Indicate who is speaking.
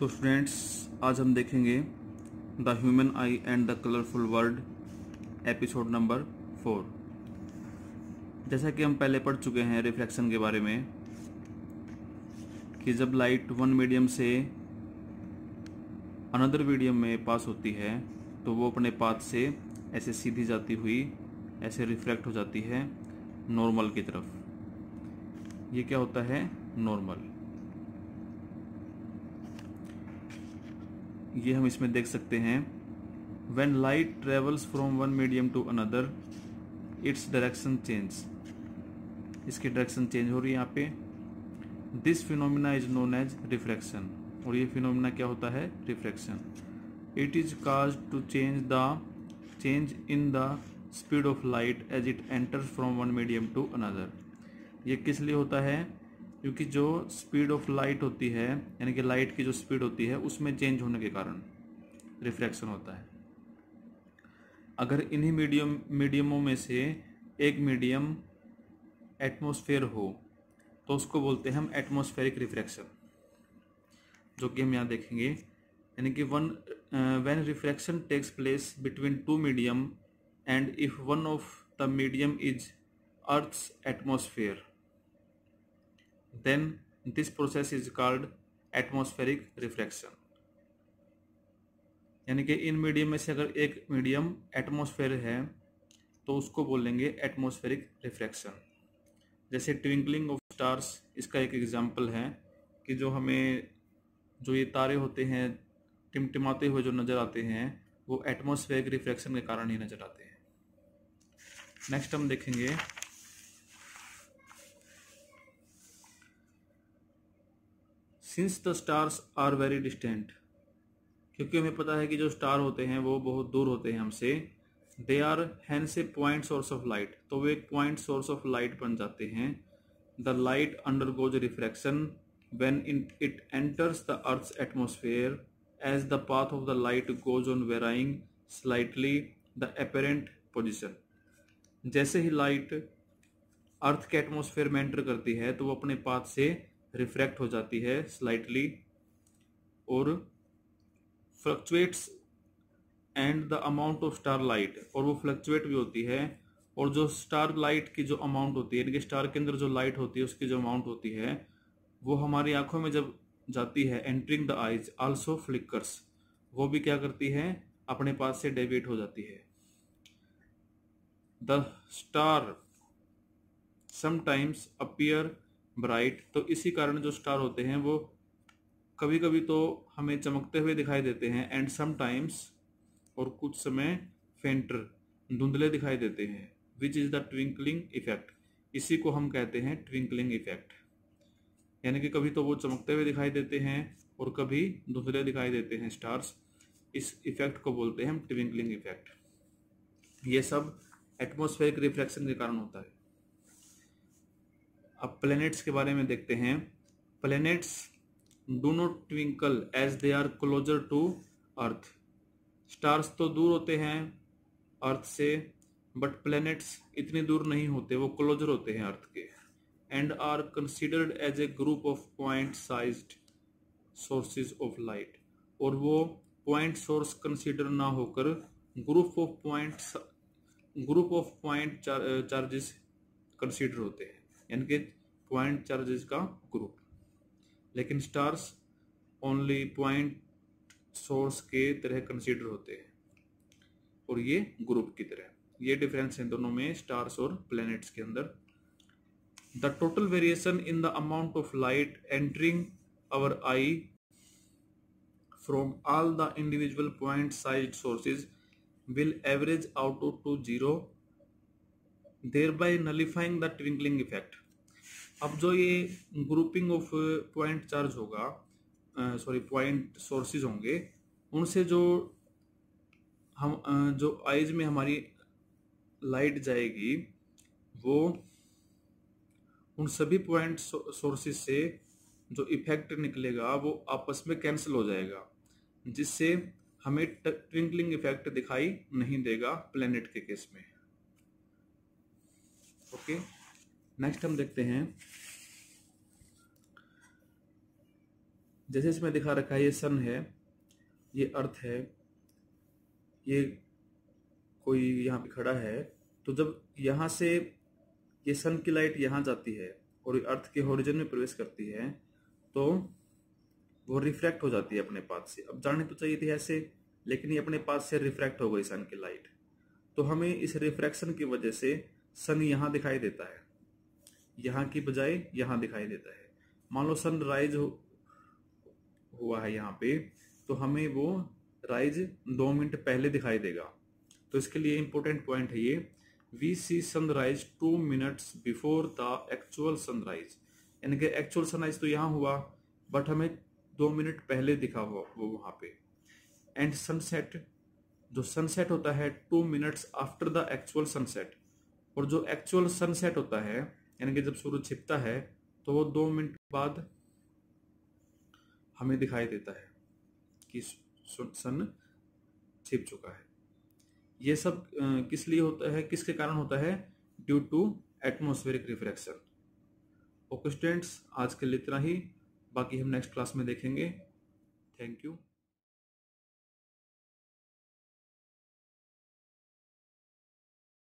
Speaker 1: तो स्टूडेंट्स, आज हम देखेंगे the human I and the colourful world episode number 4। जैसा कि हम पहले पढ़ चुके हैं रिफ्लेक्शन के बारे में कि जब लाइट वन मीडियम से अनदर मीडियम में पास होती है तो वो अपने पाथ से ऐसे सीधी जाती हुई ऐसे रिफ्लेक्ट हो जाती है नॉर्मल की तरफ। ये क्या होता है? नॉर्मल। ये हम इसमें देख सकते हैं, when light travels from one medium to another its direction change। इसकी डायरेक्शन चेंज हो रही है यहाँ पे। This phenomena is known as refraction. और ये फिनोमिना क्या होता है? Refraction. It is caused to change in the speed of light as it enters from one medium to another. ये किस लिए होता है? क्योंकि जो स्पीड ऑफ लाइट होती है, यानी कि लाइट की जो स्पीड होती है उसमें चेंज होने के कारण रिफ्रैक्शन होता है। अगर इन्हीं मीडियमों में से एक मीडियम एटमॉस्फेयर हो तो उसको बोलते हैं हम एटमॉस्फेरिक रिफ्रैक्शन, जो कि हम यहाँ देखेंगे। यानी कि when refraction takes place between two medium and if one of the medium is earth's atmosphere, then this process is called atmospheric refraction। यानी कि इन मीडियम में से अगर एक मीडियम एटमॉस्फेयर है तो उसको बोलेंगे एटमॉस्फेरिक रिफ्रैक्शन। जैसे ट्विंकलिंग ऑफ स्टार्स इसका एक एग्जांपल है कि जो ये तारे होते हैं टिमटिमाते हुए जो नज़र आते हैं वो एटमॉस्फेरिक रिफ्रैक्शन के कारण ही नज़र आते हैं। नेक्स्ट हम देखेंगे since the stars are very distant. क्योंकि हमें पता है कि जो स्टार होते हैं वो बहुत दूर होते हैं हमसे। They are hence a point source of light, तो वो एक पॉइंट सोर्स ऑफ लाइट बन जाते हैं। The light undergoes refraction when it enters the earth's atmosphere as the path of the light goes on varying slightly the apparent position. जैसे ही light अर्थ के atmosphere में एंटर करती है तो वो अपने पाथ से रिफ्रैक्ट हो जाती है स्लाइटली और fluctuates and the amount of star light, और वो फ्लक्चुएट भी होती है। और जो स्टार लाइट की जो अमाउंट होती है, यानी कि स्टार के अंदर जो लाइट होती है उसकी जो अमाउंट होती है वो हमारी आंखों में जब जाती है entering the eyes also flickers, वो भी क्या करती है? अपने पास से डेविएट हो जाती है। The star sometimes appear bright, तो इसी कारण जो स्टार होते हैं वो कभी कभी तो हमें चमकते हुए दिखाई देते हैं, एंड समटाइम्स, और कुछ समय फेंटर, धुंधले दिखाई देते हैं। Which is the twinkling effect, इसी को हम कहते हैं ट्विंकलिंग इफेक्ट। यानी कि कभी तो वो चमकते हुए दिखाई देते हैं और कभी धुंधले दिखाई देते हैं स्टार्स। इस इफेक्ट को बोलते हैं हम ट्विंकलिंग इफेक्ट। ये सब एटमॉस्फेरिक रिफ्रैक्शन के कारण होता है। अब प्लैनेट्स के बारे में देखते हैं। Planets do not twinkle as they are closer to earth. Stars तो दूर होते हैं अर्थ से, बट प्लैनेट्स इतनी दूर नहीं होते, वो क्लोजर होते हैं अर्थ के। And are considered as a group of point sized sources of light, और वो पॉइंट सोर्स कंसिडर ना होकर group of point charges consider होते हैं, यानी कि पॉइंट चार्जेस का ग्रुप। लेकिन स्टार्स ओनली पॉइंट सोर्स के तरह कंसीडर होते हैं और ये ग्रुप की तरह। ये डिफरेंस है दोनों में, स्टार्स और प्लैनेट्स के अंदर। The total variation in the amount of light entering our eye from all the individual point sized sources will average out to 0, thereby nullifying the twinkling effect। अब जो ये ग्रुपिंग ऑफ पॉइंट चार्ज होगा, point sources होंगे, उनसे जो eyes में हमारी light जाएगी वो उन सभी पॉइंट सोर्सेज से जो इफेक्ट निकलेगा वो आपस में कैंसिल हो जाएगा, जिससे हमें ट्विंकलिंग इफेक्ट दिखाई नहीं देगा प्लैनेट के केस में। ओके, नेक्स्ट हम देखते हैं जैसे इसमें दिखा रखा है, ये सन है, ये अर्थ है, ये कोई यहाँ पे खड़ा है, तो जब यहाँ से ये सन की लाइट यहाँ जाती है और ये अर्थ के होरिजन में प्रवेश करती है तो वो रिफ्रैक्ट हो जाती है अपने पाथ से। अब जाने तो चाहिए थी ऐसे, लेकिन ये अपने पाथ से रिफ्रैक्ट हो गई सन की लाइट, तो हमें इस रिफ्रैक्शन की वजह से सन यहाँ दिखाई देता है, यहाँ की बजाय यहाँ दिखाई देता है। मान लो सन राइज हुआ है यहाँ पे, तो हमें वो राइज 2 मिनट पहले दिखाई देगा। तो इसके लिए इंपॉर्टेंट पॉइंट है ये, we see sunrise 2 minutes before the actual sunrise, यानी कि एक्चुअल सनराइज तो यहाँ हुआ बट हमें 2 मिनट पहले दिखा हुआ वो वहां पे। एंड सनसेट, जो सनसेट होता है 2 minutes after the actual sunset, और जो एक्चुअल सनसेट होता है यानी कि जब सूरज छिपता है तो वो 2 मिनट बाद हमें दिखाई देता है कि सन छिप चुका है। ये सब किस लिए होता है, किसके कारण होता है? Due to atmospheric refraction. Okay students, आज के लिए इतना ही, बाकी हम नेक्स्ट क्लास में देखेंगे। Thank you.